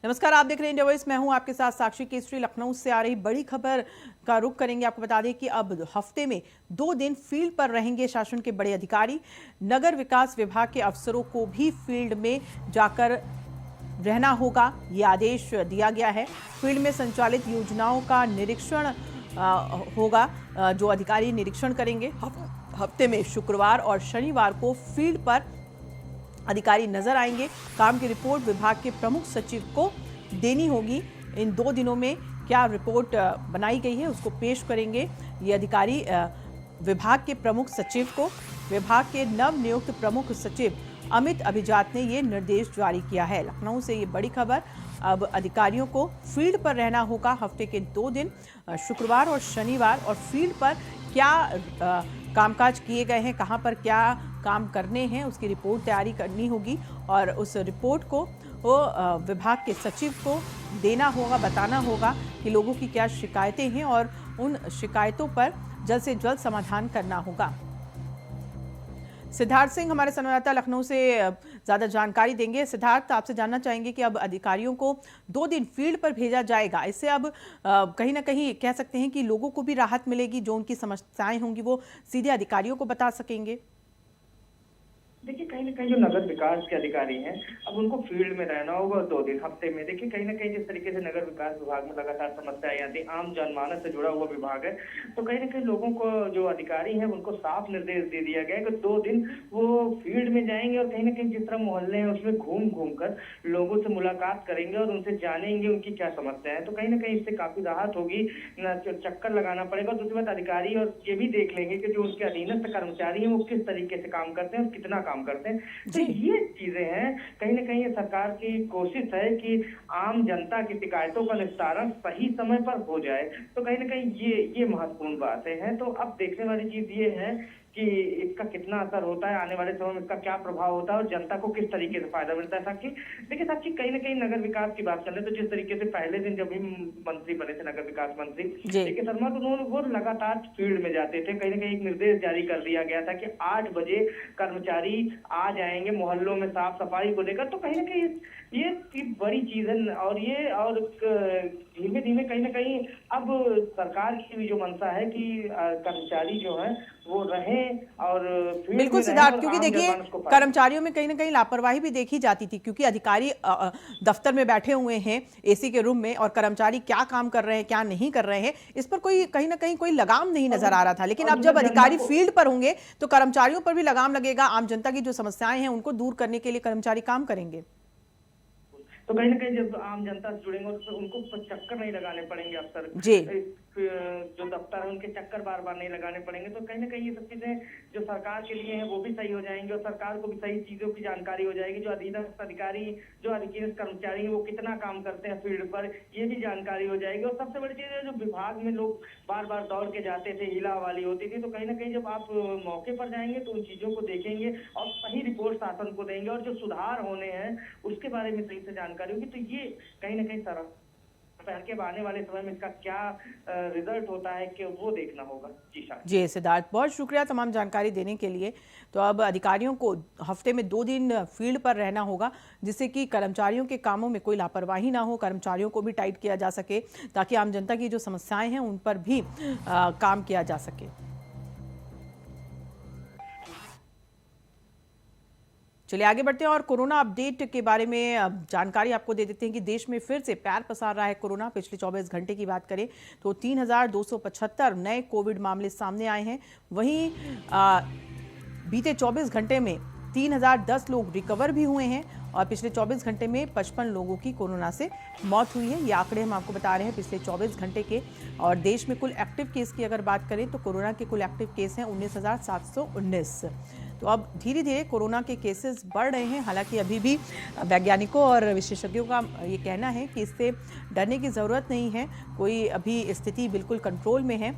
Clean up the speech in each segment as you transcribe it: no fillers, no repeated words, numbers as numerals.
नमस्कार, आप देख रहे हैं इंडिया वॉइस। मैं हूं आपके साथ साक्षी केसरी। लखनऊ से आ रही बड़ी खबर का रुख करेंगे। आपको बता दें कि अब हफ्ते में 2 दिन फील्ड पर रहेंगे शासन के बड़े अधिकारी। नगर विकास विभाग के अफसरों को भी फील्ड में जाकर रहना होगा, ये आदेश दिया गया है। फील्ड में संचालित योजनाओं का निरीक्षण होगा, जो अधिकारी निरीक्षण करेंगे। हफ्ते में शुक्रवार और शनिवार को फील्ड पर अधिकारी नजर आएंगे। काम की रिपोर्ट विभाग के प्रमुख सचिव को देनी होगी। इन 2 दिनों में क्या रिपोर्ट बनाई गई है उसको पेश करेंगे ये अधिकारी विभाग के प्रमुख सचिव को। विभाग के नवनियुक्त प्रमुख सचिव अमित अभिजात ने ये निर्देश जारी किया है। लखनऊ से ये बड़ी खबर। अब अधिकारियों को फील्ड पर रहना होगा हफ्ते के 2 दिन, शुक्रवार और शनिवार। और फील्ड पर क्या कामकाज किए गए हैं, कहां पर क्या काम करने हैं, उसकी रिपोर्ट तैयारी करनी होगी और उस रिपोर्ट को वो विभाग के सचिव को देना होगा, बताना होगा कि लोगों की क्या शिकायतें हैं और उन शिकायतों पर जल्द से जल्द समाधान करना होगा। सिद्धार्थ सिंह हमारे संवाददाता लखनऊ से ज्यादा जानकारी देंगे। सिद्धार्थ, आपसे जानना चाहेंगे कि अब अधिकारियों को 2 दिन फील्ड पर भेजा जाएगा। इससे अब कहीं ना कहीं कह सकते हैं कि लोगों को भी राहत मिलेगी, जो उनकी समस्याएं होंगी वो सीधे अधिकारियों को बता सकेंगे। देखिए, कहीं ना कहीं जो नगर विकास के अधिकारी हैं, अब उनको फील्ड में रहना होगा 2 दिन हफ्ते में। देखिए, कहीं ना कहीं जिस तरीके से नगर विकास विभाग में लगातार समस्याएं आती, आम जनमानस से जुड़ा हुआ विभाग है, तो कहीं ना कहीं लोगों को, जो अधिकारी हैं, उनको साफ निर्देश दे दिया गया है कि 2 दिन वो फील्ड में जाएंगे और कहीं ना कहीं जिस तरह मोहल्ले हैं उसमें घूम घूम कर लोगों से मुलाकात करेंगे और उनसे जानेंगे उनकी क्या समस्या है। तो कहीं ना कहीं इससे काफी राहत होगी, चक्कर लगाना पड़ेगा। दूसरी बात, अधिकारी और ये भी देख लेंगे कि जो उसके अधीनस्थ कर्मचारी हैं वो किस तरीके से काम करते हैं और कितना काम करते हैं। तो ये चीजें हैं, कहीं ना कहीं सरकार की कोशिश है कि आम जनता की शिकायतों का निस्तारण सही समय पर हो जाए। तो कहीं ना कहीं ये महत्वपूर्ण बातें हैं। तो अब देखने वाली चीज ये है कि इसका कितना असर होता है, आने वाले समय में इसका क्या प्रभाव होता है और जनता को किस तरीके से फायदा मिलता है। साक्षी, देखिए साक्षी, कहीं ना कहीं नगर विकास की बात करें तो जिस तरीके से पहले दिन जब भी मंत्री बने थे, नगर विकास मंत्री देखिए शर्मा, तो उन्होंने वो लगातार फील्ड में जाते थे। कहीं ना कहीं एक निर्देश जारी कर दिया गया था कि 8 बजे कर्मचारी आ जाएंगे मोहल्लों में साफ सफाई को लेकर। तो कहीं ना कहीं ये बड़ी चीज है और धीमे धीमे कहीं ना कहीं अब सरकार की भी जो मंशा है कि कर्मचारी जो है वो रहे और बिल्कुल सिद्धार्थ, क्योंकि देखिए कर्मचारियों में कहीं ना कहीं लापरवाही भी देखी जाती थी, क्योंकि अधिकारी दफ्तर में बैठे हुए हैं एसी के रूम में और कर्मचारी क्या काम कर रहे हैं क्या नहीं कर रहे हैं इस पर कोई कहीं ना कहीं कोई लगाम नहीं नजर आ रहा था। लेकिन अब जब अधिकारी फील्ड पर होंगे तो कर्मचारियों पर भी लगाम लगेगा। आम जनता की जो समस्याएं हैं उनको दूर करने के लिए कर्मचारी काम करेंगे। तो कहीं ना कहीं जब आम जनता से जुड़ेंगे तो उनको चक्कर नहीं लगाने पड़ेंगे अफसर जी, जो दफ्तर है उनके चक्कर बार बार नहीं लगाने पड़ेंगे। तो कहीं ना कहीं ये सब चीजें जो सरकार के लिए हैं वो भी सही हो जाएंगी और सरकार को भी सही चीजों की जानकारी हो जाएगी। जो अधीनस्थ अधिकारी, जो अधीनस्थ कर्मचारी हैं वो कितना काम करते हैं फील्ड पर, ये भी जानकारी हो जाएगी। और सबसे बड़ी चीज है, जो विभाग में लोग बार बार दौड़ के जाते थे, हिला वाली होती थी, तो कहीं ना कहीं जब आप मौके पर जाएंगे तो उन चीजों को देखेंगे और सही रिपोर्ट शासन को देंगे और जो सुधार होने हैं उसके बारे में सही से जानकारी होगी। तो ये कहीं ना कहीं सारा के आने वाले समय में इसका क्या रिजल्ट होता है कि वो देखना होगा। जी सिद्धार्थ, बहुत शुक्रिया तमाम जानकारी देने के लिए। तो अब अधिकारियों को हफ्ते में 2 दिन फील्ड पर रहना होगा, जिससे कि कर्मचारियों के कामों में कोई लापरवाही ना हो, कर्मचारियों को भी टाइट किया जा सके ताकि आम जनता की जो समस्याएं हैं उन पर भी काम किया जा सके। चलिए आगे बढ़ते हैं और कोरोना अपडेट के बारे में जानकारी आपको दे देते हैं कि देश में फिर से पैर पसार रहा है कोरोना। पिछले 24 घंटे की बात करें तो 3,275 नए कोविड मामले सामने आए हैं। वहीं बीते 24 घंटे में 3,010 लोग रिकवर भी हुए हैं और पिछले 24 घंटे में 55 लोगों की कोरोना से मौत हुई है। ये आंकड़े हम आपको बता रहे हैं पिछले 24 घंटे के। और देश में कुल एक्टिव केस की अगर बात करें तो कोरोना के कुल एक्टिव केस हैं 19,719। तो अब धीरे धीरे कोरोना के केसेस बढ़ रहे हैं। हालांकि अभी भी वैज्ञानिकों और विशेषज्ञों का ये कहना है कि इससे डरने की ज़रूरत नहीं है। कोई अभी स्थिति बिल्कुल कंट्रोल में है।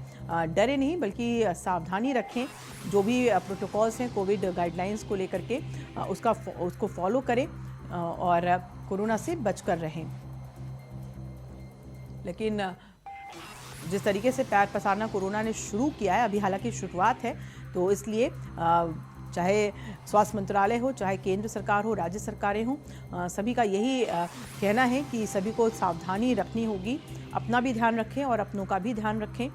डरे नहीं बल्कि सावधानी रखें। जो भी प्रोटोकॉल्स हैं कोविड गाइडलाइंस को लेकर के उसको फॉलो करें और कोरोना से बचकर रहें। लेकिन जिस तरीके से पैर पसारना कोरोना ने शुरू किया है, अभी हालांकि शुरुआत है, तो इसलिए चाहे स्वास्थ्य मंत्रालय हो, चाहे केंद्र सरकार हो, राज्य सरकारें हों, सभी का यही कहना है कि सभी को सावधानी रखनी होगी। अपना भी ध्यान रखें और अपनों का भी ध्यान रखें,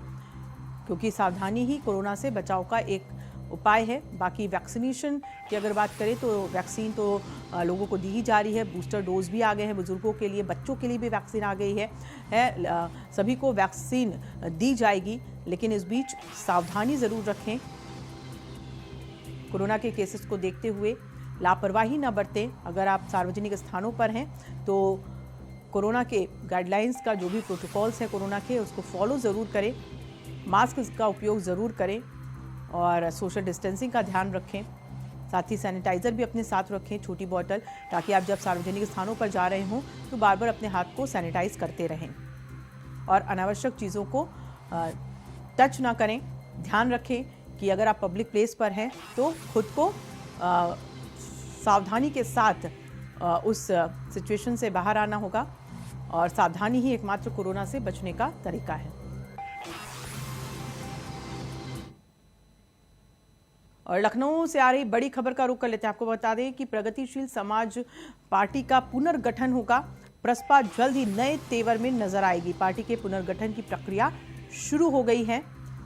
क्योंकि सावधानी ही कोरोना से बचाव का एक उपाय है। बाकी वैक्सीनेशन की अगर बात करें तो वैक्सीन तो लोगों को दी ही जा रही है। बूस्टर डोज भी आ गए हैं बुजुर्गों के लिए, बच्चों के लिए भी वैक्सीन आ गई है। सभी को वैक्सीन दी जाएगी, लेकिन इस बीच सावधानी ज़रूर रखें। कोरोना के केसेस को देखते हुए लापरवाही न बरतें। अगर आप सार्वजनिक स्थानों पर हैं तो कोरोना के गाइडलाइंस का जो भी प्रोटोकॉल्स हैं कोरोना के, उसको फॉलो ज़रूर करें। मास्क का उपयोग ज़रूर करें और सोशल डिस्टेंसिंग का ध्यान रखें। साथ ही सैनिटाइज़र भी अपने साथ रखें, छोटी बॉटल, ताकि आप जब सार्वजनिक स्थानों पर जा रहे हों तो बार बार अपने हाथ को सैनिटाइज करते रहें और अनावश्यक चीज़ों को टच ना करें। ध्यान रखें कि अगर आप पब्लिक प्लेस पर हैं तो खुद को सावधानी के साथ उस सिचुएशन से बाहर आना होगा और सावधानी ही एकमात्र कोरोना से बचने का तरीका है। और लखनऊ से आ रही बड़ी खबर का रुख कर लेते हैं। आपको बता दें कि प्रगतिशील समाज पार्टी का पुनर्गठन होगा। प्रसपा जल्द ही नए तेवर में नजर आएगी। पार्टी के पुनर्गठन की प्रक्रिया शुरू हो गई है।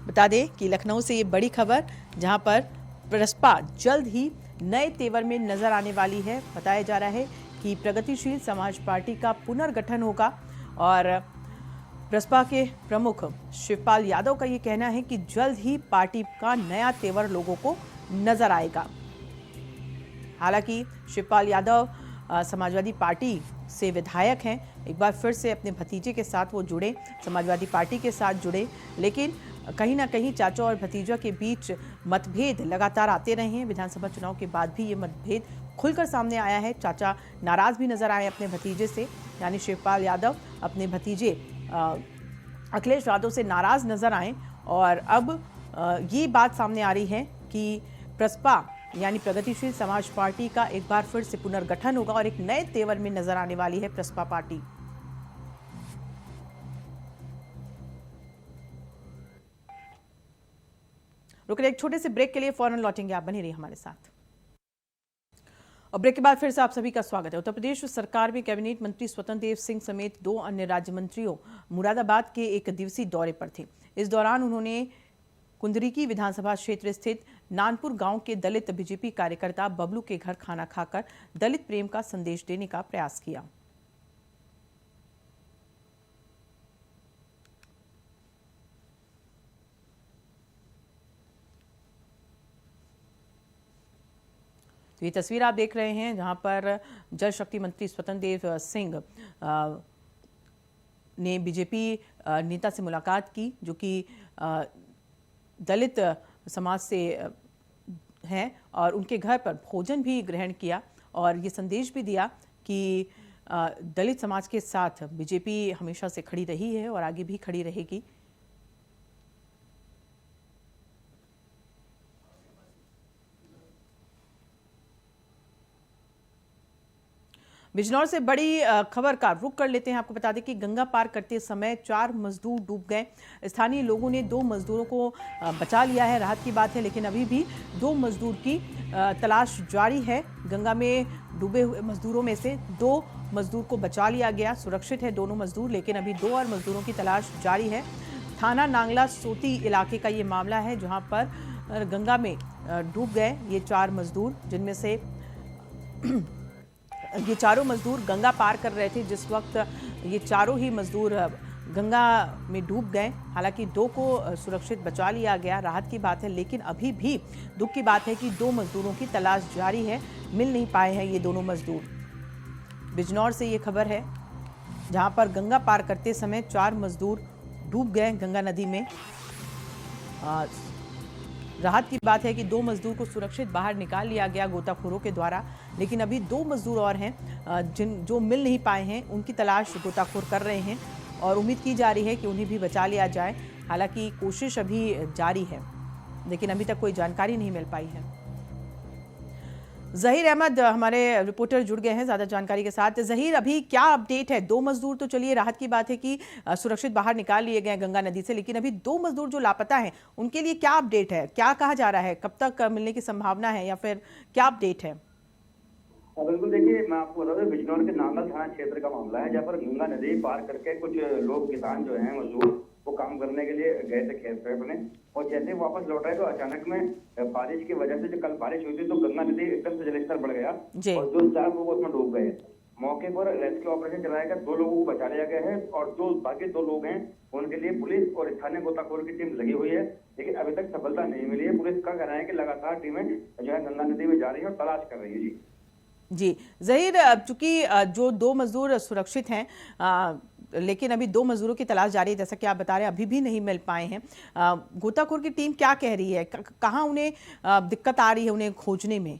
बता दें कि लखनऊ से ये बड़ी खबर, जहां पर प्रसपा जल्द ही नए तेवर में नजर आने वाली है। बताया जा रहा है कि प्रगतिशील समाज पार्टी का पुनर्गठन होगा और प्रसपा के प्रमुख शिवपाल यादव का ये कहना है कि जल्द ही पार्टी का नया तेवर लोगों को नजर आएगा। हालांकि शिवपाल यादव समाजवादी पार्टी से विधायक हैं। एक बार फिर से अपने भतीजे के साथ वो जुड़े, समाजवादी पार्टी के साथ जुड़े, लेकिन कहीं ना कहीं चाचा और भतीजा के बीच मतभेद लगातार आते रहे हैं। विधानसभा चुनाव के बाद भी ये मतभेद खुलकर सामने आया है। चाचा नाराज भी नजर आए अपने भतीजे से, यानी शिवपाल यादव अपने भतीजे अखिलेश यादव से नाराज नजर आए और अब ये बात सामने आ रही है कि प्रसपा यानी प्रगतिशील समाज पार्टी का एक बार फिर से पुनर्गठन होगा और एक नए तेवर में नजर आने वाली है प्रसपा पार्टी। रुकिए एक छोटे से ब्रेक के लिए, फौरन लौटेंगे, आप बने रहिए हमारे साथ। और ब्रेक के बाद फिर से आप सभी का स्वागत है। उत्तर प्रदेश सरकार में कैबिनेट मंत्री स्वतंत्र देव सिंह समेत 2 अन्य राज्य मंत्रियों मुरादाबाद के एक दिवसीय दौरे पर थे। इस दौरान उन्होंने कुंदरिकी विधानसभा क्षेत्र स्थित नानपुर गांव के दलित बीजेपी कार्यकर्ता बबलू के घर खाना खाकर दलित प्रेम का संदेश देने का प्रयास किया। तो ये तस्वीर आप देख रहे हैं जहां पर जल शक्ति मंत्री स्वतंत्र देव सिंह ने बीजेपी नेता से मुलाकात की, जो कि दलित समाज से हैं, और उनके घर पर भोजन भी ग्रहण किया और ये संदेश भी दिया कि दलित समाज के साथ बीजेपी हमेशा से खड़ी रही है और आगे भी खड़ी रहेगी। बिजनौर से बड़ी खबर का रुख कर लेते हैं। आपको बता दें कि गंगा पार करते समय 4 मजदूर डूब गए। स्थानीय लोगों ने 2 मजदूरों को बचा लिया है, राहत की बात है, लेकिन अभी भी 2 मजदूर की तलाश जारी है। गंगा में डूबे हुए मजदूरों में से 2 मजदूर को बचा लिया गया, सुरक्षित है दोनों मजदूर, लेकिन अभी 2 और मजदूरों की तलाश जारी है। थाना नांगला सोती इलाके का ये मामला है, जहाँ पर गंगा में डूब गए ये 4 मजदूर, जिनमें से ये चारों मजदूर गंगा पार कर रहे थे जिस वक्त ये चारों ही मजदूर गंगा में डूब गए। हालांकि 2 को सुरक्षित बचा लिया गया, राहत की बात है, लेकिन अभी भी दुख की बात है कि 2 मजदूरों की तलाश जारी है, मिल नहीं पाए हैं ये दोनों मजदूर। बिजनौर से ये खबर है, जहां पर गंगा पार करते समय 4 मजदूर डूब गए गंगा नदी में। राहत की बात है कि 2 मजदूर को सुरक्षित बाहर निकाल लिया गया गोताखोरों के द्वारा, लेकिन अभी 2 मजदूर और हैं जो मिल नहीं पाए हैं, उनकी तलाश गोताखोर कर रहे हैं और उम्मीद की जा रही है कि उन्हें भी बचा लिया जाए। हालांकि कोशिश अभी जारी है, लेकिन अभी तक कोई जानकारी नहीं मिल पाई है। जहीर अहमद हमारे रिपोर्टर जुड़ गए हैं ज्यादा जानकारी के साथ। जहीर, अभी क्या अपडेट है? 2 मजदूर तो चलिए राहत की बात है कि सुरक्षित बाहर निकाल लिए गए गंगा नदी से, लेकिन अभी 2 मजदूर जो लापता हैं उनके लिए क्या अपडेट है? क्या कहा जा रहा है? कब तक मिलने की संभावना है या फिर क्या अपडेट है? बिल्कुल, देखिए मैं आपको बता दूं, बिजनौर के नांगल थाना क्षेत्र का मामला है, जहाँ पर गंगा नदी पार करके कुछ लोग, किसान जो हैं मजदूर, वो काम करने के लिए गए थे खेत पे अपने, और जैसे ही वापस लौट रहे तो अचानक में बारिश की वजह से, जो कल बारिश हुई थी, तो गंगा नदी एकदम से जलस्तर बढ़ गया और जो 4 लोग उसमें डूब गए। मौके पर रेस्क्यू ऑपरेशन चलाया गया, 2 लोगों को बचा लिया गया है और जो बाकी 2 लोग हैं उनके लिए पुलिस और स्थानीय गोताखोर की टीम लगी हुई है, लेकिन अभी तक सफलता नहीं मिली है। पुलिस का कहना है कि लगातार टीमें जो है गंगा नदी में जा रही है और तलाश कर रही है। जी जहीर, चूंकि जो 2 मजदूर सुरक्षित हैं, लेकिन अभी 2 मजदूरों की तलाश जारी है, जैसा कि आप बता रहे हैं अभी भी नहीं मिल पाए हैं। गोताखोर की टीम क्या कह रही है? कहाँ उन्हें दिक्कत आ रही है उन्हें खोजने में?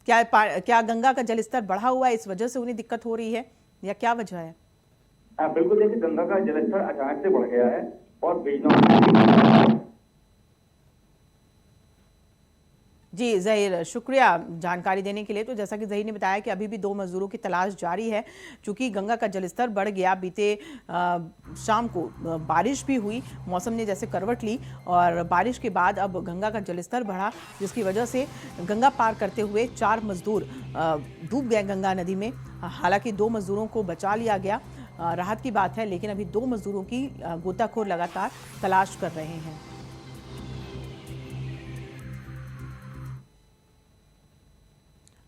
क्या गंगा का जलस्तर बढ़ा हुआ है, इस वजह से उन्हें दिक्कत हो रही है या क्या वजह है? बिल्कुल, देखिए गंगा का जलस्तर अचानक से बढ़ गया है और बिजनौर। जी जहीर, शुक्रिया जानकारी देने के लिए। तो जैसा कि जहीर ने बताया कि अभी भी 2 मजदूरों की तलाश जारी है, चूंकि गंगा का जलस्तर बढ़ गया। बीते शाम को बारिश भी हुई, मौसम ने जैसे करवट ली और बारिश के बाद अब गंगा का जलस्तर बढ़ा, जिसकी वजह से गंगा पार करते हुए 4 मजदूर डूब गए गंगा नदी में। हालांकि 2 मजदूरों को बचा लिया गया, राहत की बात है, लेकिन अभी 2 मजदूरों की गोताखोर लगातार तलाश कर रहे हैं।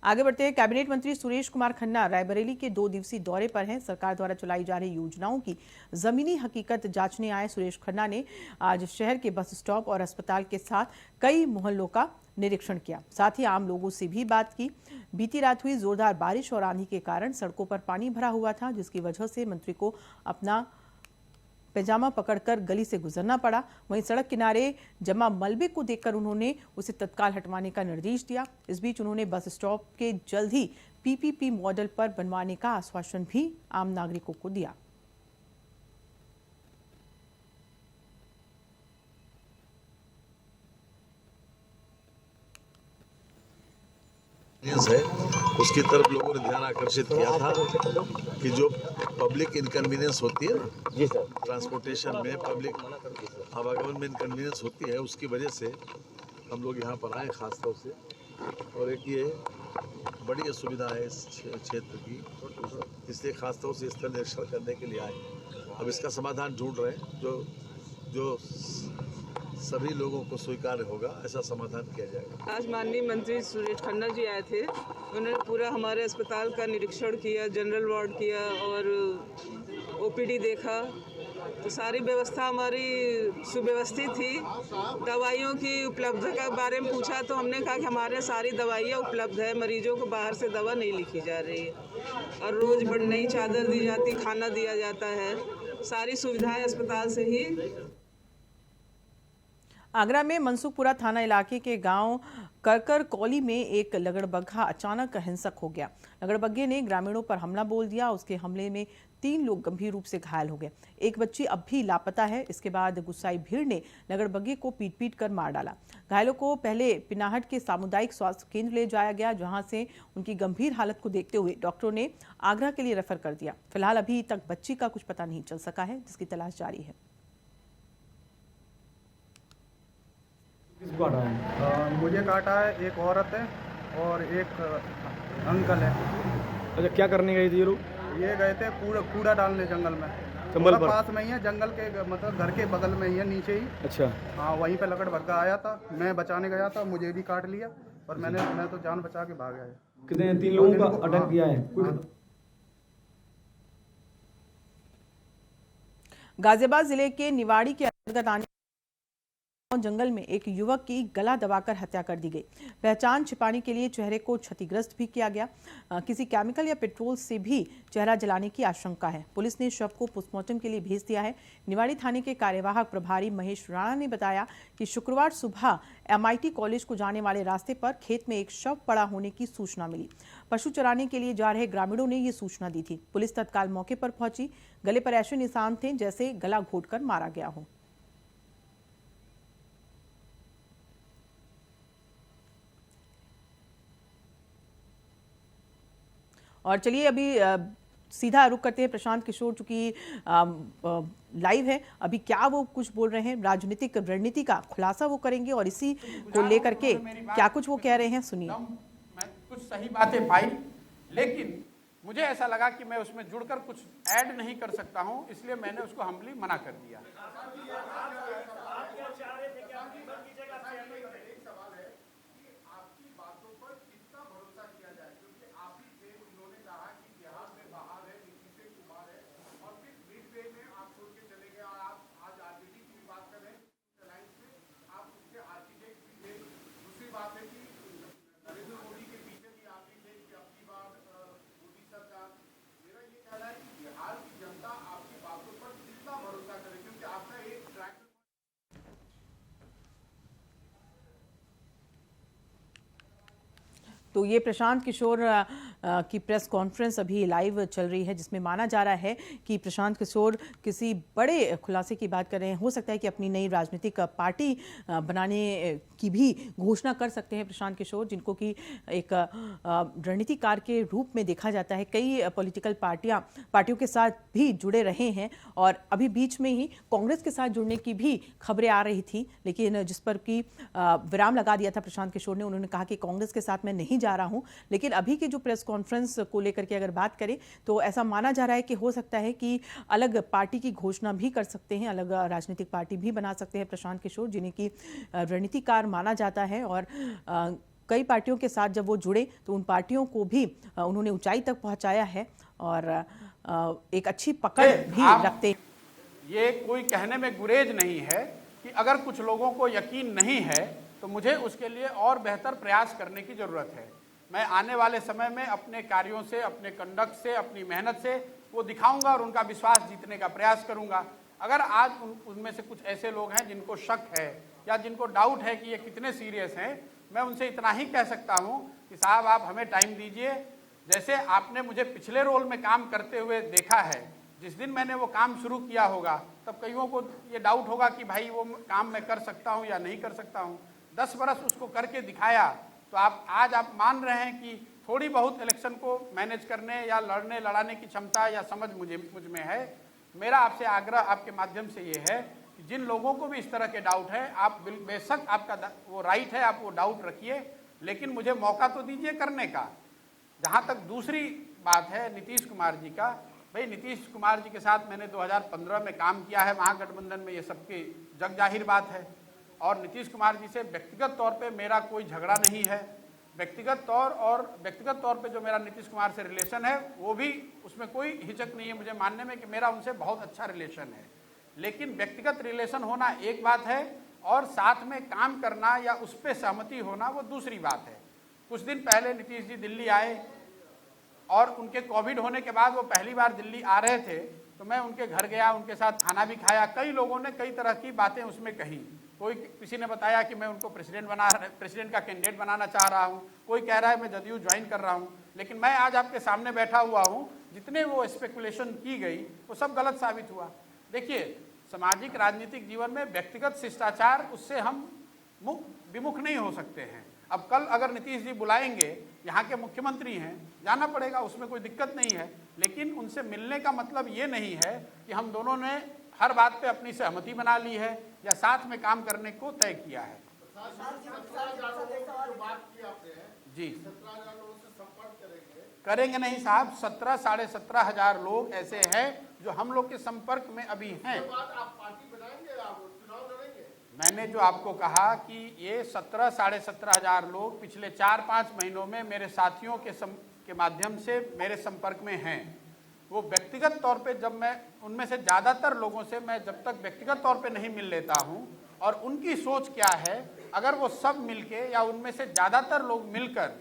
आगे बढ़ते हैं। कैबिनेट मंत्री सुरेश कुमार खन्ना रायबरेली के 2 दिवसीय दौरे पर हैं। सरकार द्वारा चलाई जा रही योजनाओं की जमीनी हकीकत जांचने आए सुरेश खन्ना ने आज शहर के बस स्टॉप और अस्पताल के साथ कई मोहल्लों का निरीक्षण किया, साथ ही आम लोगों से भी बात की। बीती रात हुई जोरदार बारिश और आंधी के कारण सड़कों पर पानी भरा हुआ था, जिसकी वजह से मंत्री को अपना पैजामा पकड़कर गली से गुजरना पड़ा। वहीं सड़क किनारे जमा मलबे को देखकर उन्होंने उसे तत्काल हटवाने का निर्देश दिया। इस बीच उन्होंने बस स्टॉप के जल्द ही पीपीपी मॉडल पर बनवाने का आश्वासन भी आम नागरिकों को दिया। है उसकी तरफ लोगों ने ध्यान आकर्षित किया था कि जो पब्लिक इनकन्वीनियंस होती है ना, जी सर, ट्रांसपोर्टेशन में पब्लिक आवागमन में इनकन्वीनियंस होती है, उसकी वजह से हम लोग यहाँ पर आए खास तौर से। और एक ये बड़ी असुविधा है इस क्षेत्र की, इसलिए खास तौर से स्थल निरीक्षण करने के लिए आए। अब इसका समाधान ढूंढ रहे हैं, जो सभी लोगों को स्वीकार्य होगा, ऐसा समाधान किया जाएगा। आज माननीय मंत्री सुरेश खन्ना जी आए थे, उन्होंने पूरा हमारे अस्पताल का निरीक्षण किया, जनरल वार्ड किया और ओपीडी देखा, तो सारी व्यवस्था हमारी सुव्यवस्थित थी। दवाइयों की उपलब्धता के बारे में पूछा तो हमने कहा कि हमारे सारी दवाइयाँ उपलब्ध है, मरीजों को बाहर से दवा नहीं लिखी जा रही है और रोज़ नई चादर दी जाती, खाना दिया जाता है, सारी सुविधाएं अस्पताल से ही। आगरा में मनसुखपुरा थाना इलाके के गांव करकर कौली में एक लगड़बग्घा अचानक हिंसक हो गया। लगड़बग्घे ने ग्रामीणों पर हमला बोल दिया। उसके हमले में 3 लोग गंभीर रूप से घायल हो गए। एक बच्ची अब भी लापता है। इसके बाद गुस्साई भीड़ ने लगड़बग्घे को पीट कर मार डाला। घायलों को पहले पिनाहट के सामुदायिक स्वास्थ्य केंद्र ले जाया गया, जहां से उनकी गंभीर हालत को देखते हुए डॉक्टरों ने आगरा के लिए रेफर कर दिया। फिलहाल अभी तक बच्ची का कुछ पता नहीं चल सका है, जिसकी तलाश जारी है। किसको काटा है? मुझे काटा है, एक औरत है और एक अंकल है। अच्छा, क्या करने गए थे ये लोग? ये गए थे कूड़ा डालने जंगल में। जंगल पर? पास में ही है, जंगल के मतलब घर के बगल में ही है, नीचे ही। अच्छा। हाँ, वहीं पे लगड़बग्घा आया था, मैं बचाने गया था, मुझे भी काट लिया और मैं तो जान बचा के भाग आया। कितने 3 लोगों का अटैक किया है? गाजियाबाद जिले के निवाड़ी के अंतर्गत आने जंगल में एक युवक की गला दबाकर हत्या कर दी गई। पहचान छिपाने के लिए चेहरे को क्षतिग्रस्त भी किया गया। किसी केमिकल या पेट्रोल से भी चेहरा जलाने की आशंका है। पुलिस ने शव को पोस्टमार्टम के लिए भेज दिया है। निवाड़ी थाने के कार्यवाहक प्रभारी महेश राणा ने बताया कि शुक्रवार सुबह MIT कॉलेज को जाने वाले रास्ते पर खेत में एक शव पड़ा होने की सूचना मिली। पशु चराने के लिए जा रहे ग्रामीणों ने ये सूचना दी थी। पुलिस तत्काल मौके पर पहुंची। गले पर ऐसे निशान थे जैसे गला घोंटकर मारा गया हो। और चलिए अभी सीधा रुख करते हैं प्रशांत किशोर, चूंकि लाइव है अभी, क्या वो कुछ बोल रहे हैं, राजनीतिक रणनीति का खुलासा वो करेंगे और इसी को लेकर के क्या कुछ वो कह रहे हैं, सुनिए। मैं कुछ सही बातें पाई, लेकिन मुझे ऐसा लगा कि मैं उसमें जुड़कर कुछ ऐड नहीं कर सकता हूं, इसलिए मैंने उसको हम्बली मना कर दिया। तो ये प्रशांत किशोर की प्रेस कॉन्फ्रेंस अभी लाइव चल रही है, जिसमें माना जा रहा है कि प्रशांत किशोर किसी बड़े खुलासे की बात कर रहे हैं। हो सकता है कि अपनी नई राजनीतिक पार्टी बनाने की भी घोषणा कर सकते हैं प्रशांत किशोर, जिनको कि एक रणनीतिकार के रूप में देखा जाता है। कई पॉलिटिकल पार्टियों के साथ भी जुड़े रहे हैं और अभी बीच में ही कांग्रेस के साथ जुड़ने की भी खबरें आ रही थी, लेकिन जिस पर कि विराम लगा दिया था प्रशांत किशोर ने। उन्होंने कहा कि कांग्रेस के साथ मैं नहीं जा रहा हूं। लेकिन अभी की जो प्रेस कॉन्फ्रेंस को लेकर के अगर बात करें तो ऐसा माना जा रहा है कि हो सकता है कि अलग पार्टी की घोषणा भी कर सकते हैं, अलग राजनीतिक पार्टी भी बना सकते हैं प्रशांत किशोर, जिन्हें की रणनीतिकार माना जाता है। और कई पार्टियों के साथ जब वो जुड़े तो उन पार्टियों को भी उन्होंने ऊंचाई तक पहुंचाया है और एक अच्छी पकड़ भी रखते हैं। ये कोई कहने में गुरेज नहीं है कि अगर कुछ लोगों को यकीन नहीं है तो मुझे उसके लिए और बेहतर प्रयास करने की ज़रूरत है। मैं आने वाले समय में अपने कार्यों से, अपने कंडक्ट से, अपनी मेहनत से वो दिखाऊंगा और उनका विश्वास जीतने का प्रयास करूंगा। अगर आज उनमें से कुछ ऐसे लोग हैं जिनको शक है या जिनको डाउट है कि ये कितने सीरियस हैं, मैं उनसे इतना ही कह सकता हूं कि साहब आप हमें टाइम दीजिए। जैसे आपने मुझे पिछले रोल में काम करते हुए देखा है, जिस दिन मैंने वो काम शुरू किया होगा तब कईयों को ये डाउट होगा कि भाई वो काम मैं कर सकता हूँ या नहीं कर सकता हूँ। 10 बरस उसको करके दिखाया तो आज आप मान रहे हैं कि थोड़ी बहुत इलेक्शन को मैनेज करने या लड़ाने की क्षमता या समझ मुझ में है। मेरा आपसे आग्रह आपके माध्यम से ये है कि जिन लोगों को भी इस तरह के डाउट है, आप बेशक आपका वो राइट है, आप वो डाउट रखिए, लेकिन मुझे मौका तो दीजिए करने का। जहाँ तक दूसरी बात है नीतीश कुमार जी का, भाई नीतीश कुमार जी के साथ मैंने 2015 में काम किया है महागठबंधन में, ये सबकी जग जाहिर बात है। और नीतीश कुमार जी से व्यक्तिगत तौर पे मेरा कोई झगड़ा नहीं है। व्यक्तिगत तौर पे जो मेरा नीतीश कुमार से रिलेशन है वो भी, उसमें कोई हिचक नहीं है मुझे मानने में कि मेरा उनसे बहुत अच्छा रिलेशन है। लेकिन व्यक्तिगत रिलेशन होना एक बात है और साथ में काम करना या उस पर सहमति होना वो दूसरी बात है। कुछ दिन पहले नीतीश जी दिल्ली आए और उनके कोविड होने के बाद वो पहली बार दिल्ली आ रहे थे, तो मैं उनके घर गया, उनके साथ खाना भी खाया। कई लोगों ने कई तरह की बातें उसमें कही। किसी ने बताया कि मैं उनको प्रेसिडेंट का कैंडिडेट बनाना चाह रहा हूं, कोई कह रहा है मैं जदयू ज्वाइन कर रहा हूं। लेकिन मैं आज आपके सामने बैठा हुआ हूं, जितने वो स्पेकुलेशन की गई वो सब गलत साबित हुआ। देखिए, सामाजिक राजनीतिक जीवन में व्यक्तिगत शिष्टाचार, उससे हम विमुख नहीं हो सकते हैं। अब कल अगर नीतीश जी बुलाएंगे, यहाँ के मुख्यमंत्री हैं, जाना पड़ेगा, उसमें कोई दिक्कत नहीं है। लेकिन उनसे मिलने का मतलब ये नहीं है कि हम दोनों ने हर बात पे अपनी सहमति बना ली है या साथ में काम करने को तय किया है। जी करेंगे नहीं साहब, 17 साढ़े 17 हजार लोग ऐसे हैं जो हम लोग के संपर्क में अभी हैं। मैंने जो आपको कहा कि ये 17 साढ़े 17 हजार लोग पिछले 4-5 महीनों में मेरे साथियों के माध्यम से मेरे संपर्क में हैं। वो व्यक्तिगत तौर पे जब मैं उनमें से ज़्यादातर लोगों से मैं जब तक व्यक्तिगत तौर पे नहीं मिल लेता हूँ और उनकी सोच क्या है, अगर वो सब मिलके या उनमें से ज़्यादातर लोग मिलकर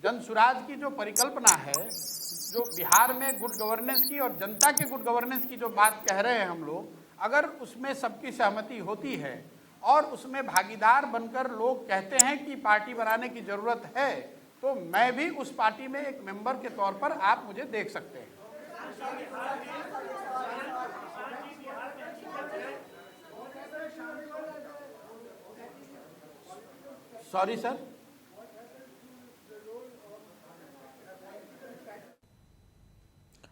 जन सुराज की जो परिकल्पना है, जो बिहार में गुड गवर्नेंस की और जनता के गुड गवर्नेंस की जो बात कह रहे हैं हम लोग, अगर उसमें सबकी सहमति होती है और उसमें भागीदार बनकर लोग कहते हैं कि पार्टी बनाने की ज़रूरत है, तो मैं भी उस पार्टी में एक मेंबर के तौर पर आप मुझे देख सकते हैं। सॉरी सर,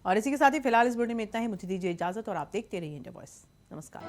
और इसी के साथ ही फिलहाल इस बुलेटिन में इतना ही। मुझे दीजिए इजाजत और आप देखते रहिए इंडिया वॉइस। नमस्कार।